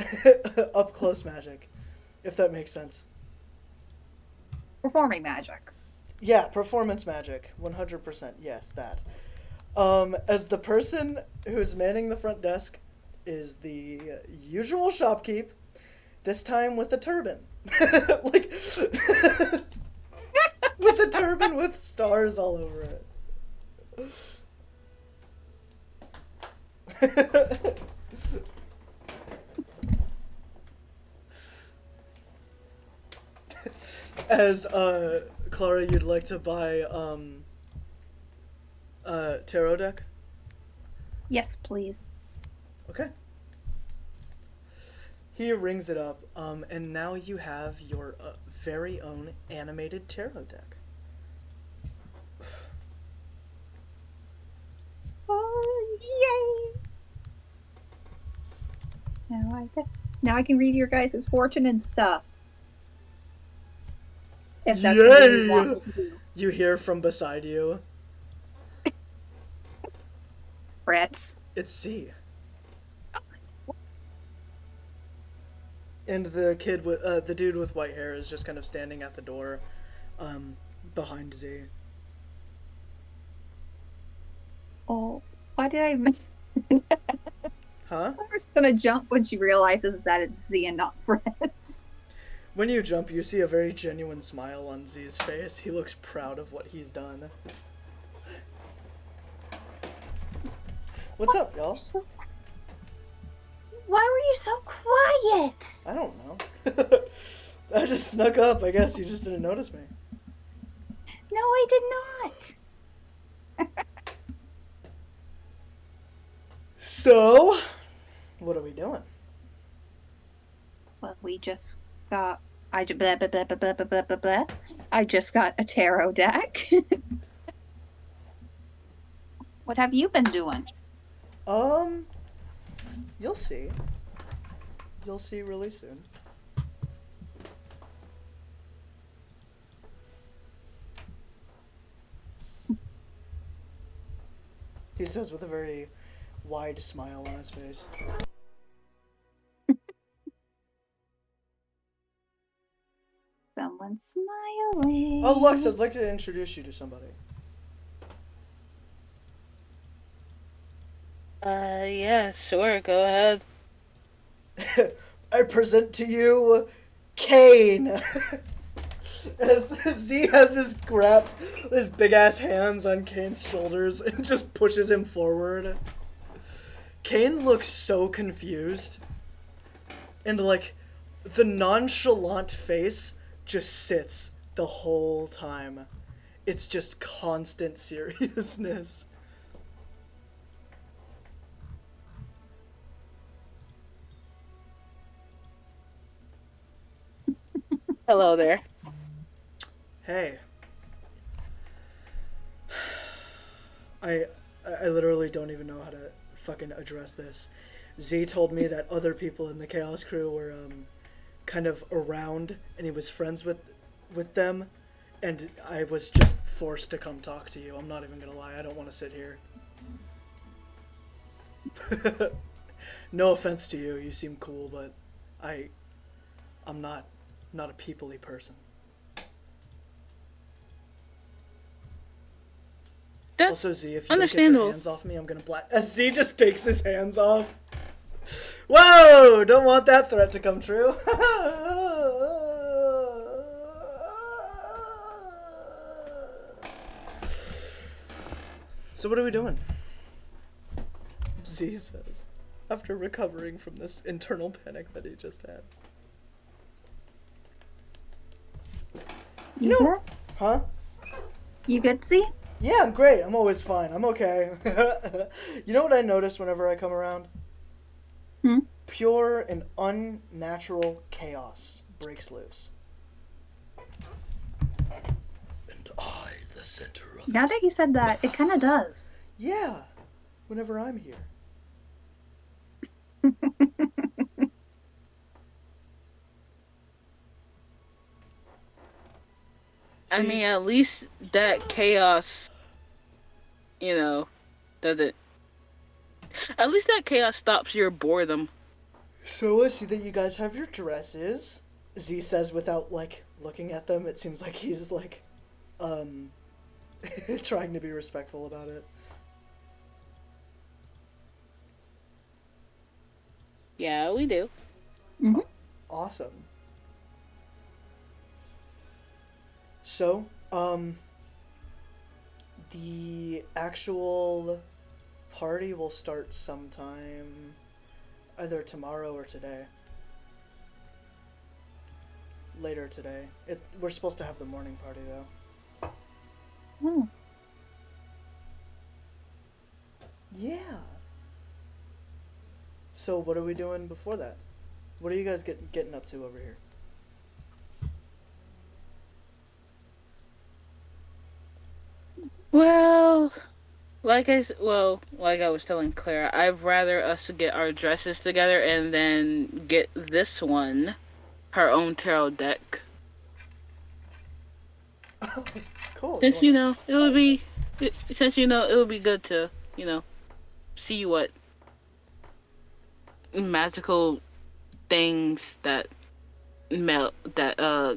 up close magic, if that makes sense. Performing magic. Yeah, performance magic, 100%. Yes, that. As the person who's manning the front desk is the usual shopkeep, this time with a turban. Like, with a turban with stars all over it. As, Clara, you'd like to buy, tarot deck? Yes, please. Okay. He rings it up, and now you have your very own animated tarot deck. Oh, yay! Now I can read your guys' fortune and stuff. If that's what you want me to do. You hear from beside you. Fritz. It's C. And the kid with the dude with white hair is just kind of standing at the door, behind Z. Oh, why did I? Huh? I was gonna jump when she realizes that it's Z and not Fritz. When you jump, you see a very genuine smile on Z's face. He looks proud of what he's done. What's up, y'all? Why were you so quiet? I don't know. I just snuck up. I guess you just didn't notice me. No, I did not. So, what are we doing? Well, we just got. Blah, blah, blah, blah, blah, blah, blah, blah. I just got a tarot deck. What have you been doing? You'll see. You'll see really soon. He says with a very wide smile on his face. Someone's smiling. Oh, Lux, I'd like to introduce you to somebody. Yeah, sure, go ahead. I present to you Kane. As Z has his big ass hands on Kane's shoulders and just pushes him forward. Kane looks so confused. And like the nonchalant face just sits the whole time. It's just constant seriousness. Hello there. Hey. I literally don't even know how to fucking address this. Z told me that other people in the Chaos Crew were kind of around and he was friends with them, and I was just forced to come talk to you. I'm not even gonna lie, I don't want to sit here. No offense to you, you seem cool, but I'm not a people-y person. That's Also, Z, if you don't get your hands off me, I'm gonna Z just takes his hands off. Whoa! Don't want that threat to come true. So what are we doing? Z says, after recovering from this internal panic that he just had. You know, Huh? You good, see? Yeah, I'm great. I'm always fine. I'm okay. You know what I notice whenever I come around? Pure and unnatural chaos breaks loose. And I, the center of Now that you said that, it kind of does. Yeah, whenever I'm here. I mean, at least that chaos, you know, does it. At least that chaos stops your boredom. So I see that you guys have your dresses. Z says without, like, looking at them. It seems like he's, like, trying to be respectful about it. Yeah, we do. Mm-hmm. Awesome. So, the actual party will start sometime either tomorrow or today. Later today. We're supposed to have the morning party, though. Oh. Yeah. So what are we doing before that? What are you guys getting up to over here? Well, like I was telling Clara, I'd rather us to get our dresses together and then get this one, her own tarot deck. Cool. Since it would be, it would be good to see what magical things that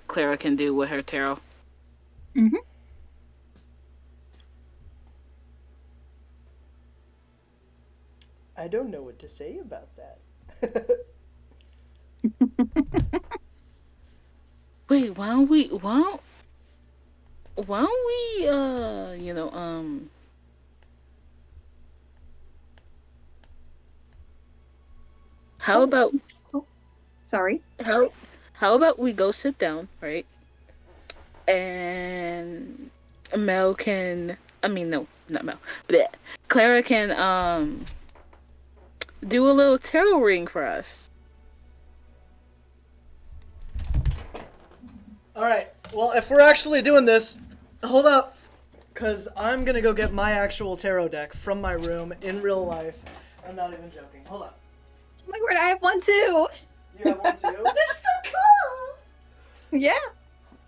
Clara can do with her tarot. Mm-hmm. I don't know what to say about that. Wait, why don't we How about Sorry. how about we go sit down, right? And Mel can. I mean, no, not Mel. But Clara can do a little tarot reading for us. Alright, well, if we're actually doing this, hold up. Because I'm going to go get my actual tarot deck from my room in real life. I'm not even joking. Hold up. Oh my word, I have one too. You have one too? That's so cool! Yeah.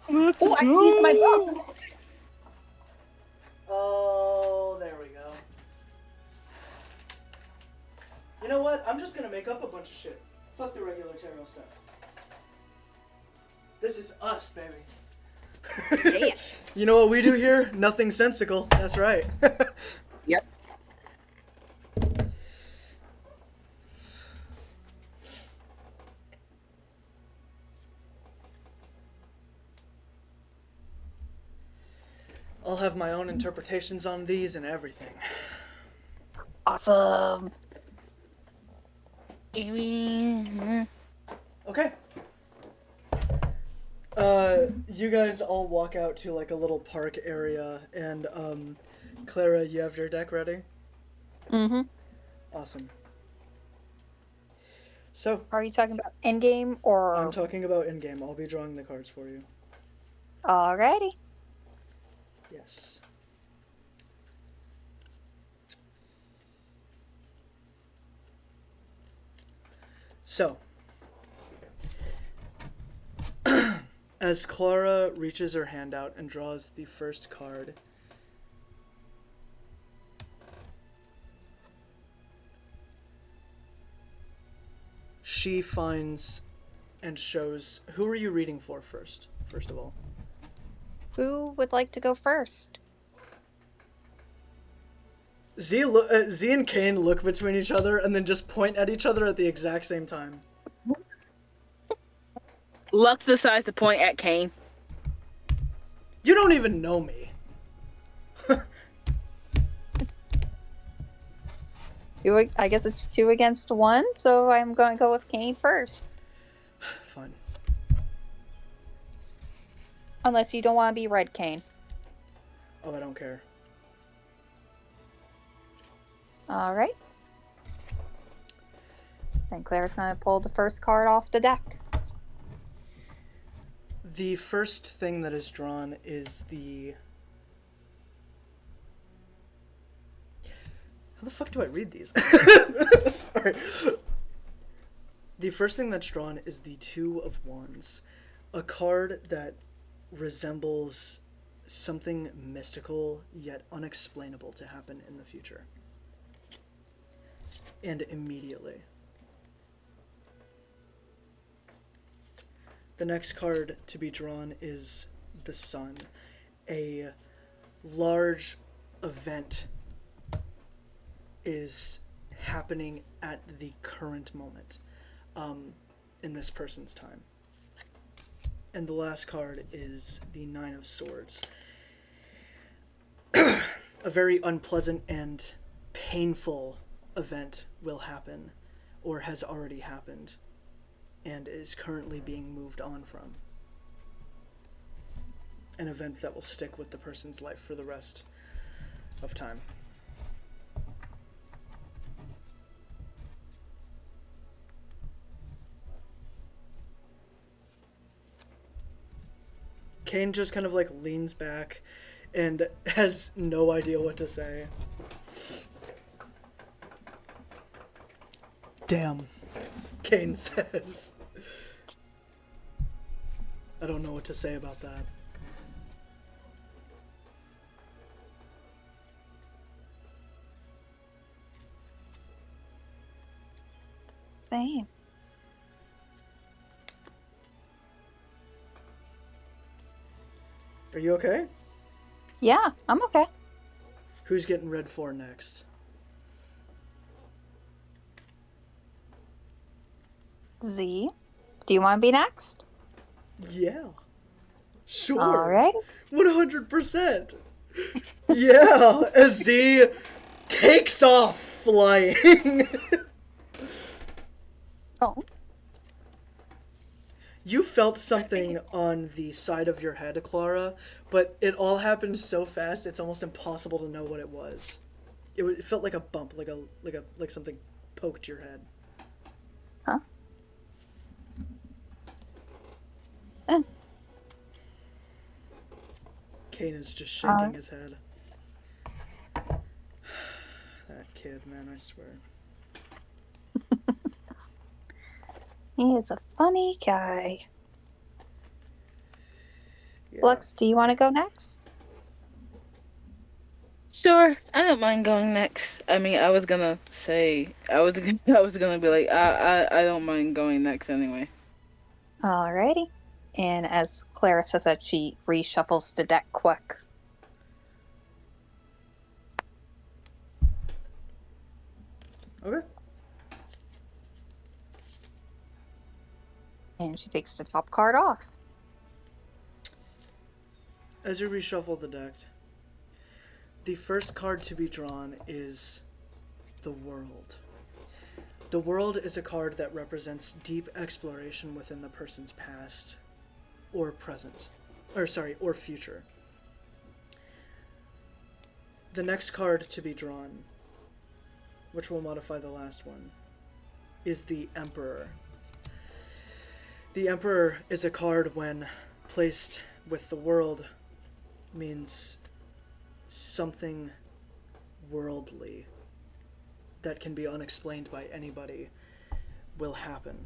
Oh, I can use my book. Oh, there we go. You know what? I'm just going to make up a bunch of shit. Fuck the regular tarot stuff. This is us, baby. Yeah. You know what we do here? Nothing sensical. That's right. Yep. I'll have my own interpretations on these and everything. Awesome. Okay. You guys all walk out to like a little park area, and Clara, you have your deck ready? Mm-hmm. Awesome. So, Are you talking about endgame or? I'm talking about in-game. I'll be drawing the cards for you. Alrighty. Yes. So, as Clara reaches her hand out and draws the first card, she finds and shows... Who are you reading for first of all? Who would like to go first? Z and Kane look between each other and then just point at each other at the exact same time. Lux decides to point at Kane. You don't even know me. I guess it's 2 against 1, so I'm going to go with Kane first. Fine. Unless you don't want to be Red Kane. Oh, I don't care. Alright. Then Claire's going to pull the first card off the deck. The first thing that is drawn is the... How the fuck do I read these? Sorry. The first thing that's drawn is the Two of Wands, a card that resembles something mystical yet unexplainable to happen in the future. And immediately. The next card to be drawn is the Sun, a large event is happening at the current moment in this person's time. And the last card is the Nine of Swords. A very unpleasant and painful event will happen, or has already happened, and is currently being moved on from. An event that will stick with the person's life for the rest of time. Kane just kind of like leans back and has no idea what to say. Damn, Kane says. I don't know what to say about that. Same. Are you okay? Yeah, I'm okay. Who's getting read for next? Z, do you want to be next? Yeah. Sure. Alright. 100%. Yeah, as Z takes off flying. Oh. You felt something on the side of your head, Clara, but it all happened so fast it's almost impossible to know what it was. It felt like a bump, like something poked your head. Huh? Eh. Kane is just shaking his head. That kid, man, I swear. He is a funny guy. Yeah. Lux, do you want to go next? Sure, I don't mind going next. I mean, I was gonna say I was I was gonna be like I don't mind going next anyway. Alrighty. And as Clara says that, she reshuffles the deck quick. Okay. And she takes the top card off. As you reshuffle the deck, the first card to be drawn is the World. The World is a card that represents deep exploration within the person's past or present. Or future. The next card to be drawn, which will modify the last one, is the Emperor. The Emperor is a card when placed with the World means something worldly that can be unexplained by anybody will happen,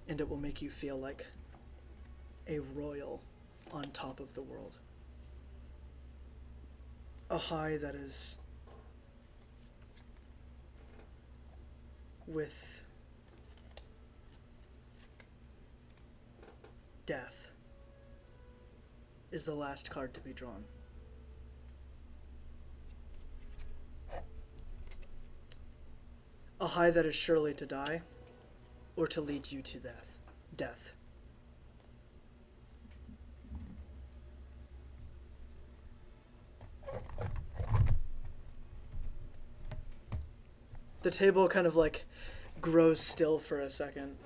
and it will make you feel like a royal on top of the world. A high that is with death is the last card to be drawn. A high that is surely to die, or to lead you to death. The table kind of like grows still for a second.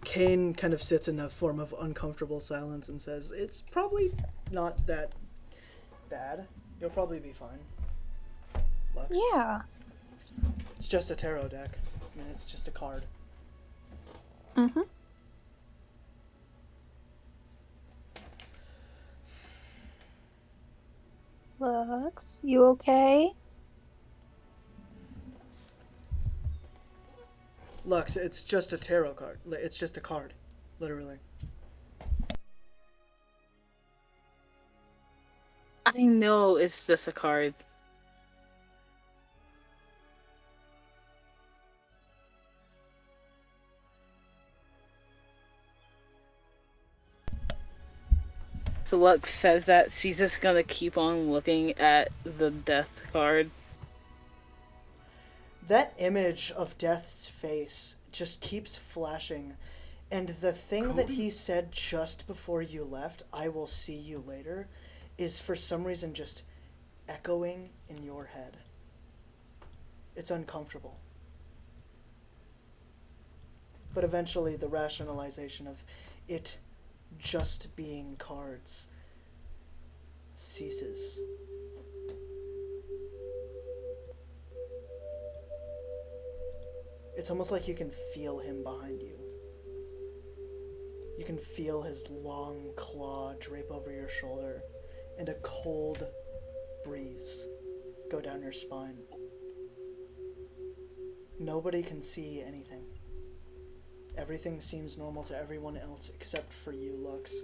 Kane kind of sits in a form of uncomfortable silence and says, "It's probably not that bad. You'll probably be fine." Lux. Yeah. It's just a tarot deck. I mean, it's just a card. Mm-hmm. Lux, you okay? Lux, it's just a tarot card. It's just a card. Literally. I know it's just a card. So Lux says that she's just gonna keep on looking at the death card. That image of Death's face just keeps flashing. And the thing that he said just before you left, "I will see you later," is for some reason just echoing in your head. It's uncomfortable. But eventually the rationalization of it just being cards ceases. It's almost like you can feel him behind you. You can feel his long claw drape over your shoulder, and a cold breeze go down your spine. Nobody can see anything. Everything seems normal to everyone else except for you, Lux,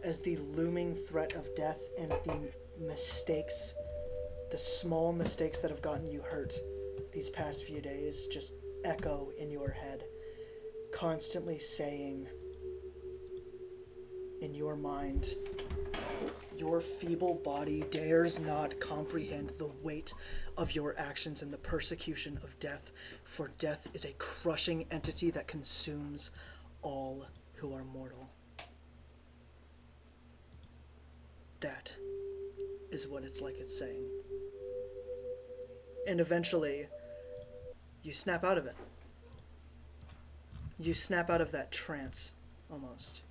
as the looming threat of death and the mistakes, the small mistakes that have gotten you hurt these past few days, just echo in your head, constantly saying in your mind, "Your feeble body dares not comprehend the weight of your actions and the persecution of death, for death is a crushing entity that consumes all who are mortal." That is what it's like it's saying. And eventually, You snap out of it. You snap out of that trance, almost.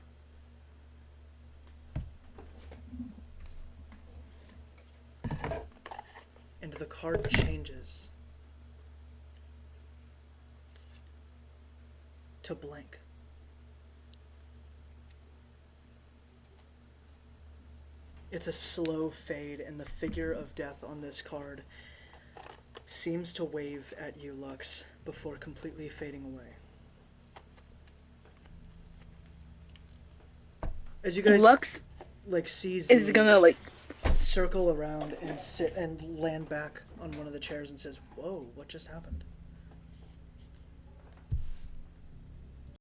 And the card changes to blank. It's a slow fade, and the figure of death on this card seems to wave at you, Lux, before completely fading away. As you guys Lux see is Z gonna like circle around and sit and land back on one of the chairs and says, "Whoa, what just happened?"